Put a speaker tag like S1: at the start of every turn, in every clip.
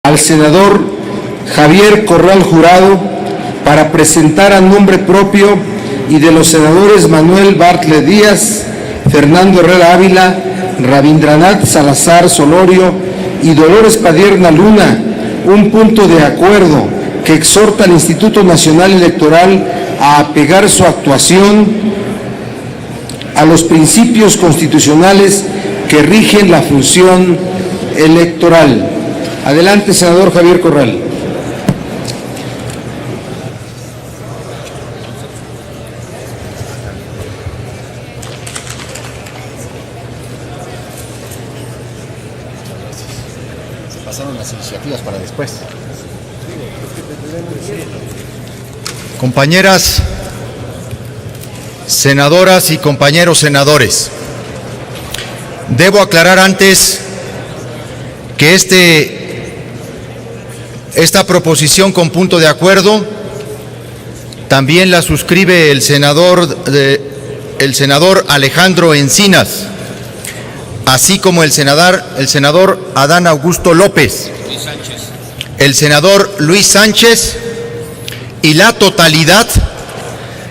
S1: al senador Javier Corral Jurado para presentar a nombre propio y de los senadores Manuel Bartlett Díaz, Fernando Herrera Ávila, Rabindranath Salazar Solorio y Dolores Padierna Luna un punto de acuerdo que exhorta al Instituto Nacional Electoral a apegar su actuación a los principios constitucionales que rigen la función electoral. Adelante, senador Javier Corral.
S2: Se pasaron las iniciativas para después. Compañeras senadoras y compañeros senadores, debo aclarar antes que esta proposición con punto de acuerdo también la suscribe el senador Alejandro Encinas, así como el senador Adán Augusto López, el senador Luis Sánchez y la totalidad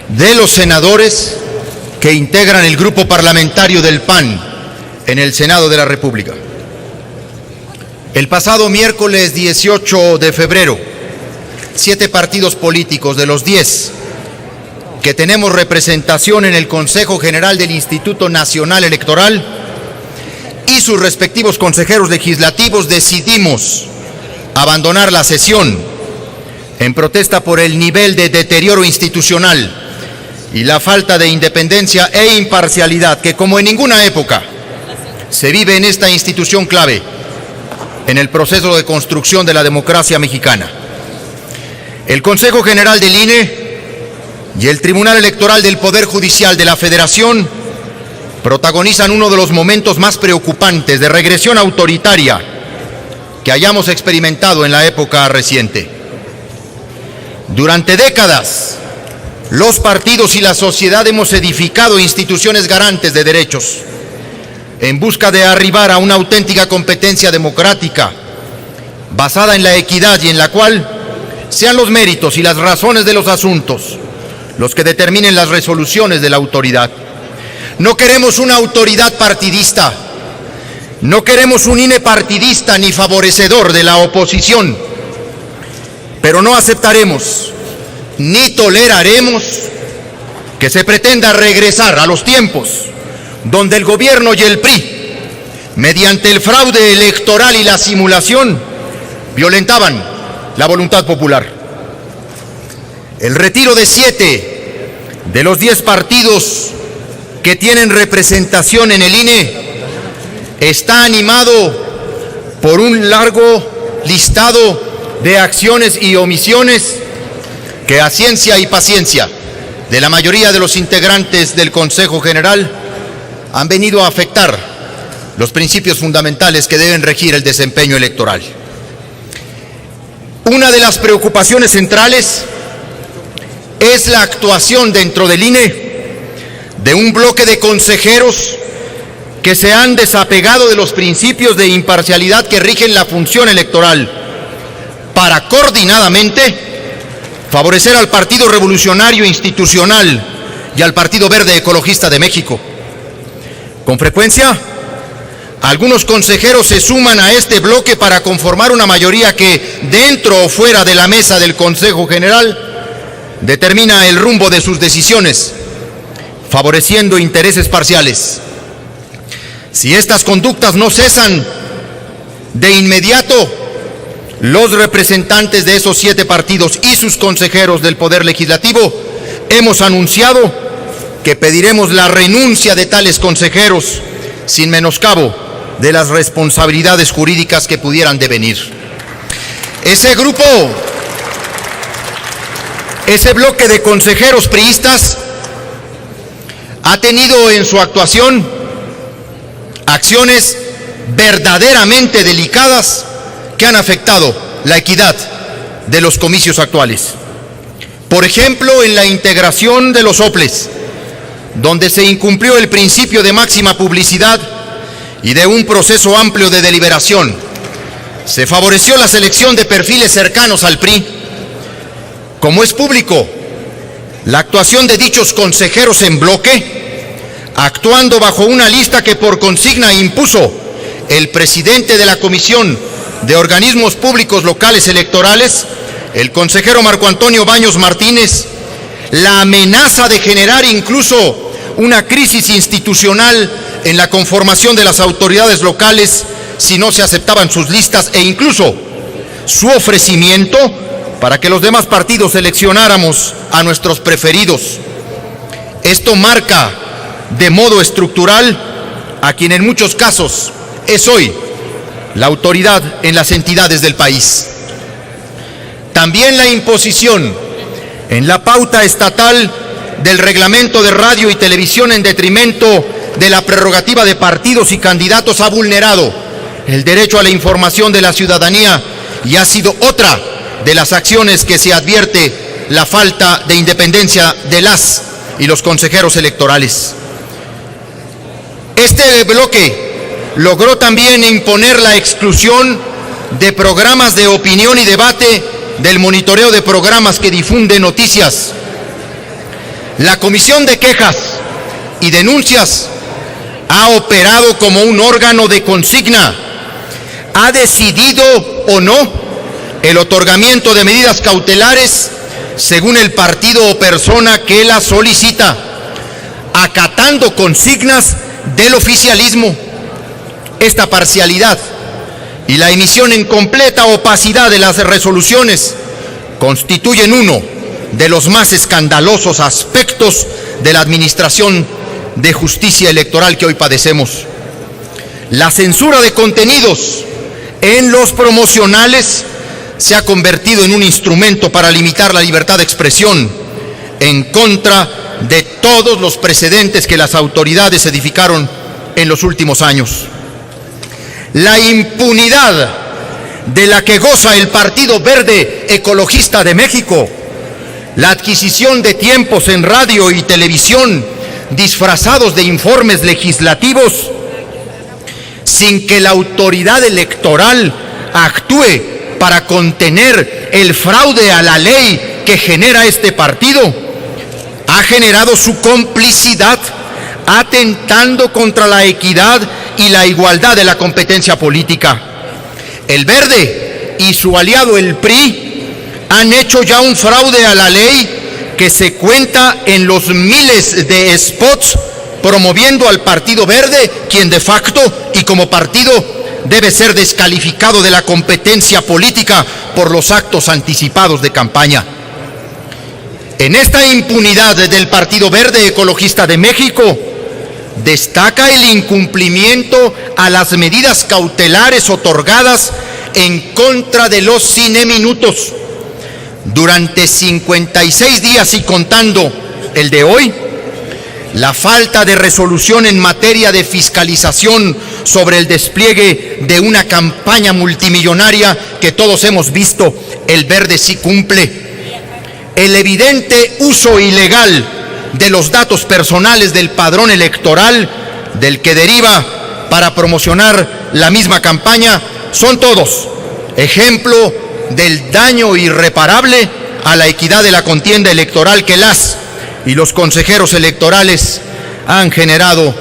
S2: de los senadores que integran el grupo parlamentario del PAN en el Senado de la República. El pasado miércoles 18 de febrero, 7 partidos políticos de los 10 que tenemos representación en el Consejo General del Instituto Nacional Electoral y sus respectivos consejeros legislativos decidimos abandonar la sesión en protesta por el nivel de deterioro institucional y la falta de independencia e imparcialidad que, como en ninguna época, se vive en esta institución clave en el proceso de construcción de la democracia mexicana. El Consejo General del INE y el Tribunal Electoral del Poder Judicial de la Federación protagonizan uno de los momentos más preocupantes de regresión autoritaria que hayamos experimentado en la época reciente. Durante décadas, los partidos y la sociedad hemos edificado instituciones garantes de derechos en busca de arribar a una auténtica competencia democrática basada en la equidad y en la cual sean los méritos y las razones de los asuntos los que determinen las resoluciones de la autoridad. No queremos una autoridad partidista, no queremos un INE partidista ni favorecedor de la oposición, pero no aceptaremos ni toleraremos que se pretenda regresar a los tiempos donde el gobierno y el PRI, mediante el fraude electoral y la simulación, violentaban la voluntad popular. El retiro de 7 de los 10 partidos que tienen representación en el INE está animado por un largo listado de acciones y omisiones que, a ciencia y paciencia de la mayoría de los integrantes del Consejo General, han venido a afectar los principios fundamentales que deben regir el desempeño electoral. Una de las preocupaciones centrales es la actuación dentro del INE de un bloque de consejeros que se han desapegado de los principios de imparcialidad que rigen la función electoral para coordinadamente favorecer al Partido Revolucionario Institucional y al Partido Verde Ecologista de México. Con frecuencia, algunos consejeros se suman a este bloque para conformar una mayoría que, dentro o fuera de la mesa del Consejo General, determina el rumbo de sus decisiones, favoreciendo intereses parciales. Si estas conductas no cesan de inmediato, los representantes de esos 7 partidos y sus consejeros del Poder Legislativo hemos anunciado que pediremos la renuncia de tales consejeros sin menoscabo de las responsabilidades jurídicas que pudieran devenir. Ese bloque de consejeros priistas ha tenido en su actuación acciones verdaderamente delicadas que han afectado la equidad de los comicios actuales. Por ejemplo, en la integración de los OPLES, donde se incumplió el principio de máxima publicidad y de un proceso amplio de deliberación, se favoreció la selección de perfiles cercanos al PRI. Como es público, la actuación de dichos consejeros en bloque, actuando bajo una lista que por consigna impuso el presidente de la Comisión de Organismos Públicos Locales Electorales, el consejero Marco Antonio Baños Martínez, la amenaza de generar incluso una crisis institucional en la conformación de las autoridades locales si no se aceptaban sus listas, e incluso su ofrecimiento para que los demás partidos seleccionáramos a nuestros preferidos. Esto marca de modo estructural a quien en muchos casos es hoy la autoridad en las entidades del país. También la imposición en la pauta estatal del reglamento de radio y televisión en detrimento de la prerrogativa de partidos y candidatos ha vulnerado el derecho a la información de la ciudadanía y ha sido otra de las acciones que se advierte la falta de independencia de las y los consejeros electorales. Este bloque logró también imponer la exclusión de programas de opinión y debate del monitoreo de programas que difunden noticias. La Comisión de Quejas y Denuncias ha operado como un órgano de consigna, ha decidido o no el otorgamiento de medidas cautelares según el partido o persona que la solicita, acatando consignas del oficialismo. Esta parcialidad y la emisión en completa opacidad de las resoluciones constituyen uno de los más escandalosos aspectos de la administración de justicia electoral que hoy padecemos. La censura de contenidos en los promocionales se ha convertido en un instrumento para limitar la libertad de expresión en contra de todos los precedentes que las autoridades edificaron en los últimos años. La impunidad de la que goza el Partido Verde Ecologista de México, la adquisición de tiempos en radio y televisión disfrazados de informes legislativos, sin que la autoridad electoral actúe para contener el fraude a la ley que genera este partido, ha generado su complicidad, atentando contra la equidad y la igualdad de la competencia política. El Verde y su aliado el PRI han hecho ya un fraude a la ley que se cuenta en los miles de spots promoviendo al Partido Verde, quien de facto y como partido debe ser descalificado de la competencia política por los actos anticipados de campaña. En esta impunidad del Partido Verde Ecologista de México destaca el incumplimiento a las medidas cautelares otorgadas en contra de los cineminutos. Durante 56 días y contando el de hoy, la falta de resolución en materia de fiscalización sobre el despliegue de una campaña multimillonaria que todos hemos visto, el Verde sí cumple. El evidente uso ilegal de los datos personales del padrón electoral, del que deriva para promocionar la misma campaña, son todos ejemplo del daño irreparable a la equidad de la contienda electoral que las y los consejeros electorales han generado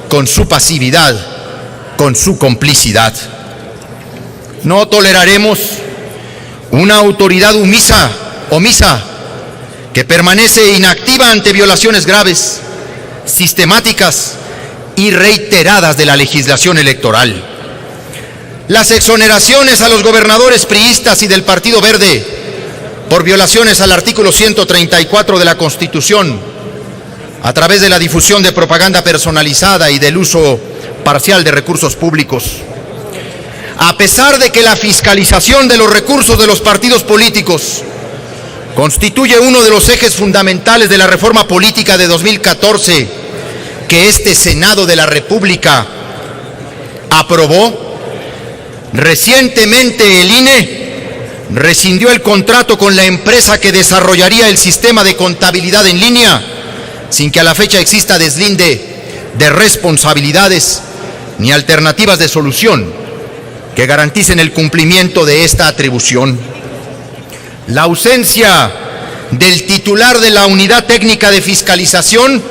S2: con su pasividad, con su complicidad. No toleraremos una autoridad omisa, que permanece inactiva ante violaciones graves, sistemáticas y reiteradas de la legislación electoral. Las exoneraciones a los gobernadores priistas y del Partido Verde por violaciones al artículo 134 de la Constitución, a través de la difusión de propaganda personalizada y del uso parcial de recursos públicos. A pesar de que la fiscalización de los recursos de los partidos políticos constituye uno de los ejes fundamentales de la reforma política de 2014 que este Senado de la República aprobó, recientemente el INE rescindió el contrato con la empresa que desarrollaría el sistema de contabilidad en línea, sin que a la fecha exista deslinde de responsabilidades ni alternativas de solución que garanticen el cumplimiento de esta atribución. La ausencia del titular de la Unidad Técnica de Fiscalización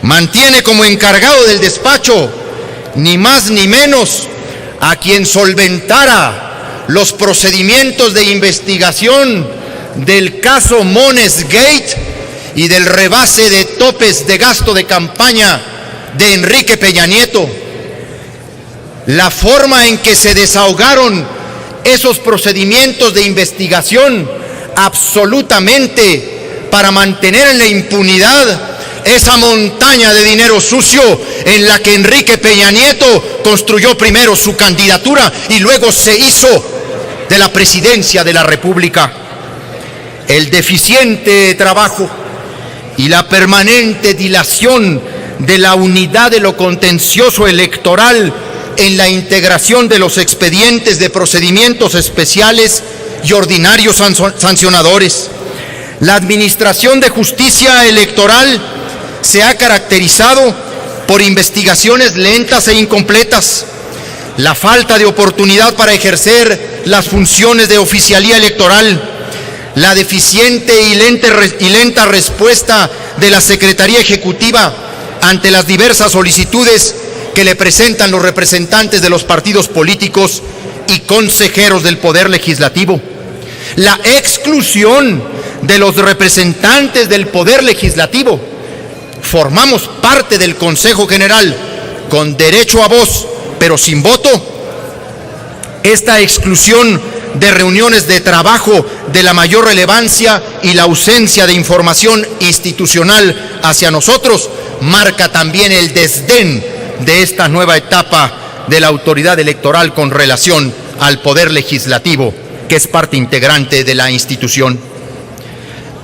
S2: mantiene como encargado del despacho ni más ni menos a quien solventara los procedimientos de investigación del caso Mones Gate y del rebase de topes de gasto de campaña de Enrique Peña Nieto. La forma en que se desahogaron esos procedimientos de investigación absolutamente para mantener en la impunidad esa montaña de dinero sucio en la que Enrique Peña Nieto construyó primero su candidatura y luego se hizo de la presidencia de la República. El deficiente trabajo y la permanente dilación de la unidad de lo contencioso electoral en la integración de los expedientes de procedimientos especiales y ordinarios sancionadores. La Administración de Justicia Electoral se ha caracterizado por investigaciones lentas e incompletas, la falta de oportunidad para ejercer las funciones de oficialía electoral, la deficiente y lenta respuesta de la Secretaría Ejecutiva ante las diversas solicitudes que le presentan los representantes de los partidos políticos y consejeros del Poder Legislativo, la exclusión de los representantes del Poder Legislativo. Formamos parte del Consejo General con derecho a voz, pero sin voto. Esta exclusión de reuniones de trabajo de la mayor relevancia y la ausencia de información institucional hacia nosotros marca también el desdén de esta nueva etapa de la autoridad electoral con relación al Poder Legislativo, que es parte integrante de la institución.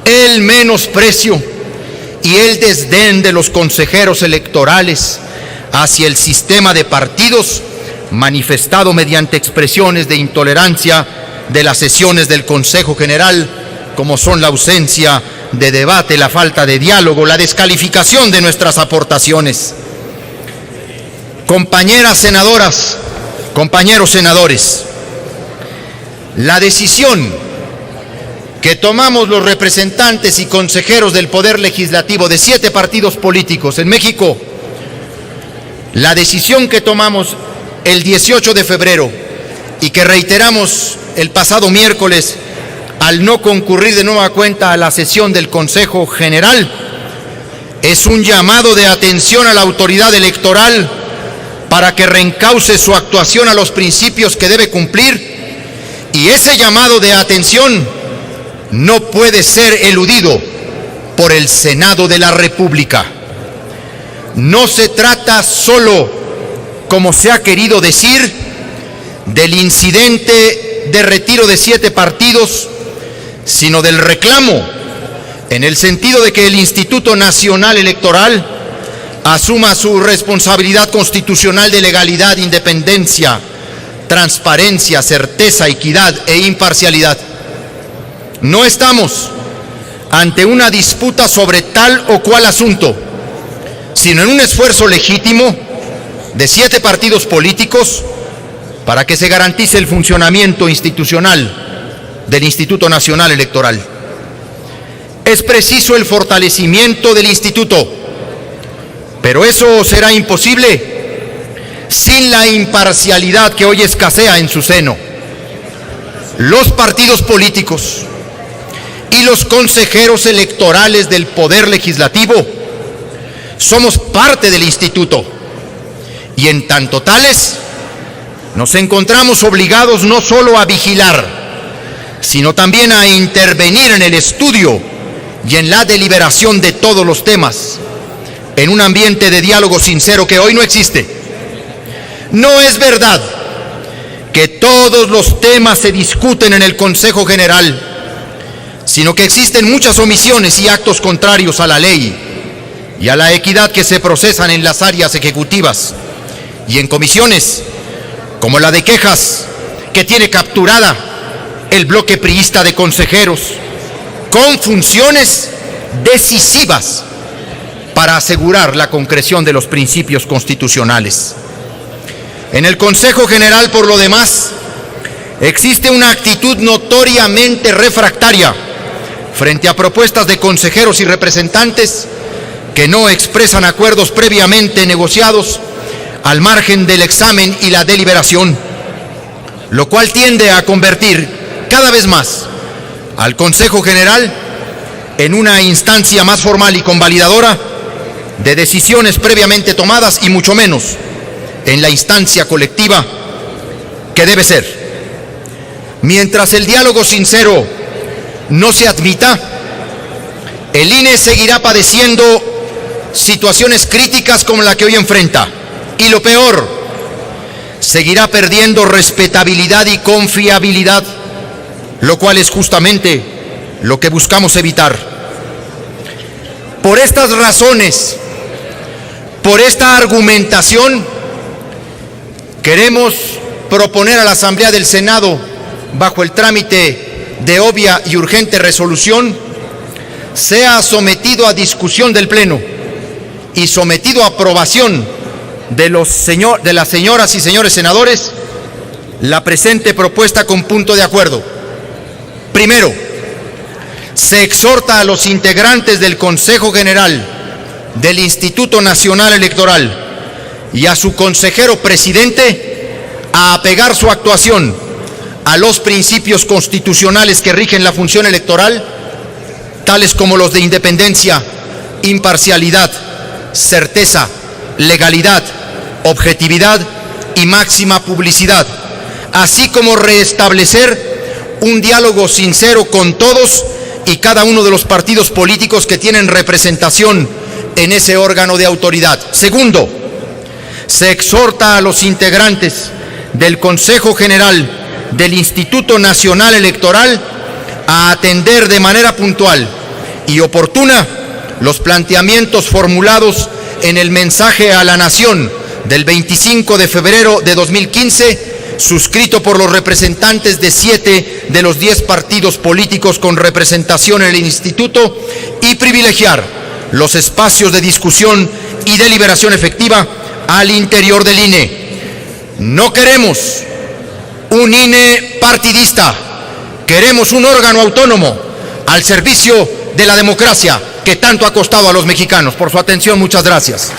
S2: El menosprecio y el desdén de los consejeros electorales hacia el sistema de partidos, manifestado mediante expresiones de intolerancia de las sesiones del Consejo General, como son la ausencia de debate, la falta de diálogo, la descalificación de nuestras aportaciones. Compañeras senadoras, compañeros senadores, la decisión que tomamos los representantes y consejeros del Poder Legislativo de 7 partidos políticos en México, la decisión que tomamos el 18 de febrero y que reiteramos el pasado miércoles al no concurrir de nueva cuenta a la sesión del Consejo General, es un llamado de atención a la autoridad electoral para que reencauce su actuación a los principios que debe cumplir, y ese llamado de atención no puede ser eludido por el Senado de la República. No se trata solo, como se ha querido decir, del incidente de retiro de 7 partidos, sino del reclamo, en el sentido de que el Instituto Nacional Electoral asuma su responsabilidad constitucional de legalidad, independencia, transparencia, certeza, equidad e imparcialidad. No estamos ante una disputa sobre tal o cual asunto, sino en un esfuerzo legítimo de 7 partidos políticos para que se garantice el funcionamiento institucional del Instituto Nacional Electoral. Es preciso el fortalecimiento del instituto, pero eso será imposible sin la imparcialidad que hoy escasea en su seno. Los partidos políticos y los consejeros electorales del Poder Legislativo somos parte del instituto, y en tanto tales nos encontramos obligados no solo a vigilar, sino también a intervenir en el estudio y en la deliberación de todos los temas, en un ambiente de diálogo sincero que hoy no existe. No es verdad que todos los temas se discuten en el Consejo General, sino que existen muchas omisiones y actos contrarios a la ley y a la equidad que se procesan en las áreas ejecutivas y en comisiones, como la de quejas, que tiene capturada el bloque priista de consejeros, con funciones decisivas para asegurar la concreción de los principios constitucionales. En el Consejo General, por lo demás, existe una actitud notoriamente refractaria frente a propuestas de consejeros y representantes que no expresan acuerdos previamente negociados al margen del examen y la deliberación, lo cual tiende a convertir cada vez más al Consejo General en una instancia más formal y convalidadora de decisiones previamente tomadas y mucho menos en la instancia colectiva que debe ser. Mientras el diálogo sincero no se admita, el INE seguirá padeciendo situaciones críticas como la que hoy enfrenta y, lo peor, seguirá perdiendo respetabilidad y confiabilidad, lo cual es justamente lo que buscamos evitar. Por estas razones, por esta argumentación, queremos proponer a la Asamblea del Senado, bajo el trámite de obvia y urgente resolución, sea sometido a discusión del Pleno y sometido a aprobación de las señoras y señores senadores la presente propuesta con punto de acuerdo. Primero, se exhorta a los integrantes del Consejo General del Instituto Nacional Electoral y a su consejero presidente a apegar su actuación a los principios constitucionales que rigen la función electoral, tales como los de independencia, imparcialidad, certeza, legalidad, objetividad y máxima publicidad, así como restablecer un diálogo sincero con todos y cada uno de los partidos políticos que tienen representación en ese órgano de autoridad. Segundo, se exhorta a los integrantes del Consejo General del Instituto Nacional Electoral a atender de manera puntual y oportuna los planteamientos formulados en el mensaje a la Nación del 25 de febrero de 2015, suscrito por los representantes de 7 de los 10 partidos políticos con representación en el Instituto, y privilegiar los espacios de discusión y deliberación efectiva al interior del INE. No queremos un INE partidista, queremos un órgano autónomo al servicio de la democracia que tanto ha costado a los mexicanos. Por su atención, muchas gracias.